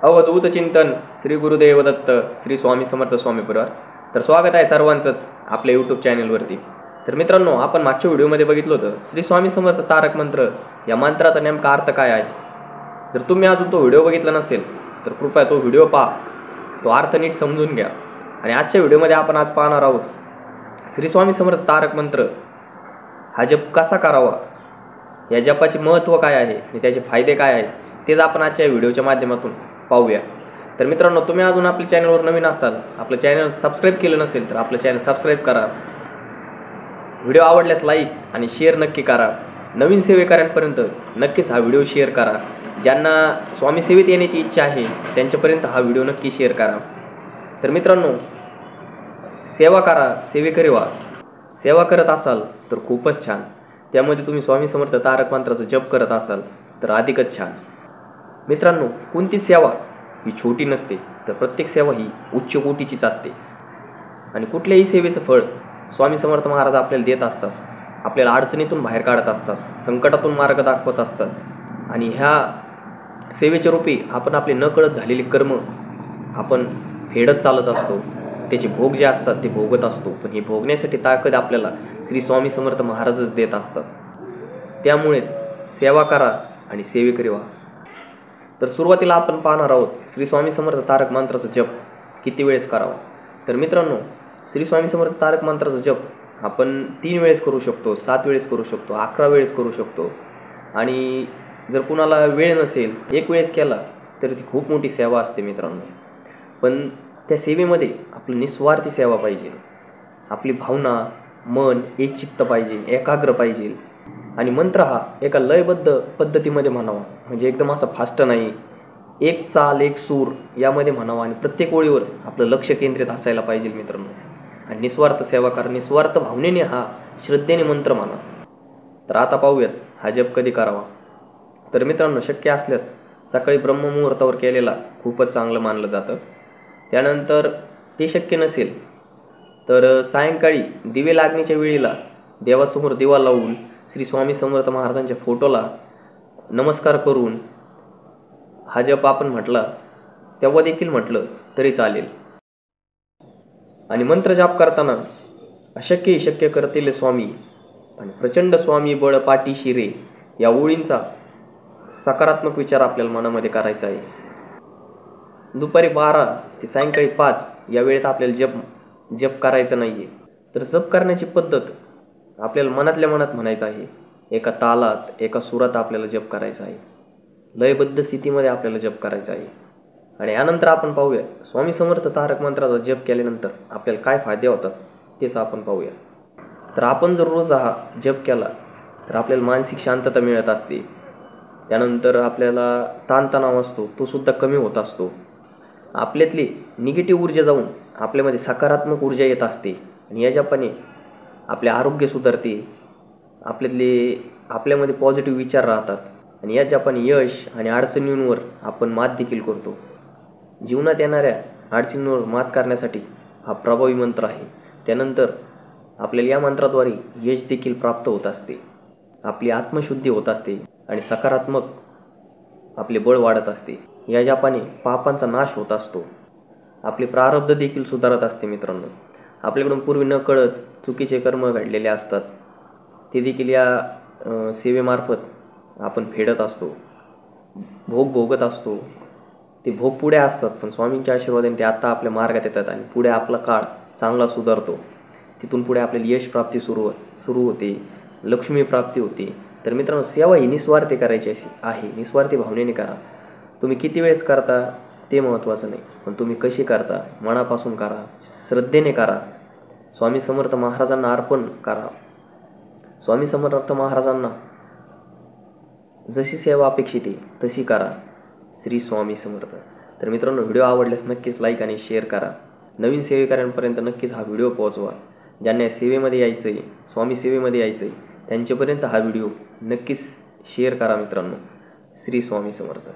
अवधूत चिंतन श्री गुरुदेव दत्त श्री स्वामी समर्थ स्वामी परिवार. तर स्वागत आहे सर्वांचंच आपल्या यूट्यूब चॅनलवरती. तर मित्रांनो, आपण मागच्या व्हिडिओमध्ये बघितलं होतं श्री स्वामी समर्थ तारक मंत्र या मंत्राचा नेमका अर्थ काय आहे. जर तुम्ही अजून तो व्हिडिओ बघितला नसेल तर कृपया तो व्हिडिओ पहा, तो अर्थ नीट समजून घ्या. आणि आजच्या व्हिडिओमध्ये आपण आज पाहणार आहोत श्री स्वामी समर्थ तारक मंत्र हा जप कसा करावा, या जपाचे महत्त्व काय आहे आणि त्याचे फायदे काय आहेत तेच आपण आजच्या व्हिडिओच्या माध्यमातून पाहूया. तर मित्रांनो, तुम्ही अजून आपल्या चॅनलवर नवीन असाल, आपलं चॅनल सबस्क्राईब केलं नसेल तर आपलं चॅनल सबस्क्राईब करा. व्हिडिओ आवडल्यास लाईक आणि शेअर नक्की करा. नवीन सेवेकऱ्यांपर्यंत नक्कीच हा व्हिडिओ शेअर करा. ज्यांना स्वामी सेवेत येण्याची इच्छा आहे त्यांच्यापर्यंत हा व्हिडिओ नक्की शेअर करा. तर मित्रांनो, सेवा करा, सेवेकरी व्हा. सेवा करत असाल तर खूपच छान. त्यामध्ये तुम्ही स्वामी समर्थ तारक मंत्राचा जप करत असाल तर अधिकच छान. मित्रांनो, कोणतीच सेवा ही छोटी नसते, तर प्रत्येक सेवा ही उच्च कोटीचीच असते. आणि कुठल्याही सेवेचं फळ स्वामी समर्थ महाराज आपल्याला देत असतात. आपल्याला अडचणीतून बाहेर काढत असतात, संकटातून मार्ग दाखवत असतात. आणि ह्या सेवेच्या रूपी आपण आपले नकळत झालेले कर्म आपण फेडत चालत असतो. त्याचे भोग जे असतात ते भोगत असतो. पण हे भोगण्यासाठी ताकद आपल्याला श्री स्वामी समर्थ महाराजच देत असतात. त्यामुळेच सेवा करा आणि सेवेकरी व्हा. तर सुरुवातीला आपण पाहणार आहोत श्री स्वामी समर्थ तारक मंत्राचा जप किती वेळेस करावा. तर मित्रांनो, श्री स्वामी समर्थ तारक मंत्राचा जप आपण 3 वेळेस करू शकतो, 7 वेळेस करू शकतो, 11 वेळेस करू शकतो. आणि जर कुणाला वेळ नसेल, 1 वेळेस केला तर ती खूप मोठी सेवा असते मित्रांनो. पण त्या सेवेमध्ये आपली निस्वार्थी सेवा पाहिजे. आपली भावना, मन एकचित्त पाहिजे, एकाग्र पाहिजे. आणि मंत्र हा एका लयबद्ध पद्धतीमध्ये म्हणावा, म्हणजे एकदम असा फास्ट नाही, एक चाल एक सूर यामध्ये म्हणावा. आणि प्रत्येक ओळीवर आपलं लक्ष केंद्रित असायला पाहिजे मित्रांनो. आणि निस्वार्थ सेवा करा, निस्वार्थ भावनेने हा श्रद्धेने मंत्र म्हणा. तर आता पाहूयात हा जप कधी करावा. तर मित्रांनो, शक्य असल्यास सकाळी ब्रह्ममुहूर्तावर केलेला खूपच चांगलं मानलं जातं. त्यानंतर ते शक्य नसेल तर सायंकाळी दिवे लागण्याच्या वेळेला देवासमोर दिवा लावून श्री स्वामी समर्थ महाराजांच्या फोटोला नमस्कार करून हा जप आपण म्हटला तेव्हा देखील म्हटलं तरी चालेल. आणि मंत्र जाप करताना अशक्य शक्य करतील स्वामी आणि प्रचंड स्वामी बळ पाठीशी रे या ओळींचा सकारात्मक विचार आपल्याला मनामध्ये करायचा आहे. दुपारी 12 ते सायंकाळी 5 या वेळेत आपल्याला जप करायचं नाही आहे. तर जप करण्याची पद्धत आपल्याला मनातल्या मनात म्हणायचं आहे. एका तालात, एका सुरात आपल्याला जप करायचा आहे. लयबद्ध स्थितीमध्ये आपल्याला जप करायचा आहे. आणि यानंतर आपण पाहूया स्वामी समर्थ तारक मंत्राचा जप केल्यानंतर आपल्याला काय फायदे होतात तेच आपण पाहूया. तर आपण जर रोज हा जप केला तर आपल्याला मानसिक शांतता मिळत असते. त्यानंतर आपल्याला ताणतणाव असतो तो सुद्धा कमी होत असतो. आपल्यातली निगेटिव्ह ऊर्जा जाऊन आपल्यामध्ये सकारात्मक ऊर्जा येत असते. आणि या जपाने आपले आरोग्य सुधारते. आपल्यामध्ये पॉझिटिव्ह विचार राहतात. आणि या जपाने यश आणि अडचणींवर आपण मात देखील करतो. जीवनात येणाऱ्या अडचणींवर मात करण्यासाठी हा प्रभावी मंत्र आहे. त्यानंतर आपल्याला या मंत्राद्वारे यश देखील प्राप्त होत असते. आपली आत्मशुद्धी होत असते आणि सकारात्मक आपले बळ वाढत असते. या जपाने पापांचा नाश होत असतो. आपले प्रारब्ध देखील सुधारत असते मित्रांनो. आपल्याकडून पूर्वी न कळत चुकीचे कर्म घडलेले असतात, ते देखील या सेवेमार्फत आपण फेडत असतो, भोग भोगत असतो. ते भोग पुढे असतात, पण स्वामींच्या आशीर्वादाने ते आता आपल्या मार्गात येतात आणि पुढे आपला काळ चांगला सुधारतो. तिथून पुढे आपल्याला यश प्राप्ती सुरू होते, लक्ष्मी प्राप्ती होते. तर मित्रांनो, सेवा ही निस्वार्थी करायची अशी आहे. निस्वार्थी भावनेने करा. तुम्ही किती वेळेस करता ते महत्त्वाचं नाही, पण तुम्ही कशी करता, मनापासून करा, श्रद्धेने करा. स्वामी समर्थ महाराजांना अर्पण करा. स्वामी समर्थ महाराजांना जशी सेवा अपेक्षित आहे तशी करा. श्री स्वामी समर्थ. तर मित्रांनो, व्हिडिओ आवडल्यास नक्कीच लाईक आणि शेअर करा. नवीन सेवेकऱ्यांपर्यंत नक्कीच हा व्हिडिओ पोहोचवा. ज्यांना सेवेमध्ये यायचं आहे, स्वामी सेवेमध्ये यायचं आहे, त्यांच्यापर्यंत हा व्हिडिओ नक्कीच शेअर करा मित्रांनो. श्री स्वामी समर्थ.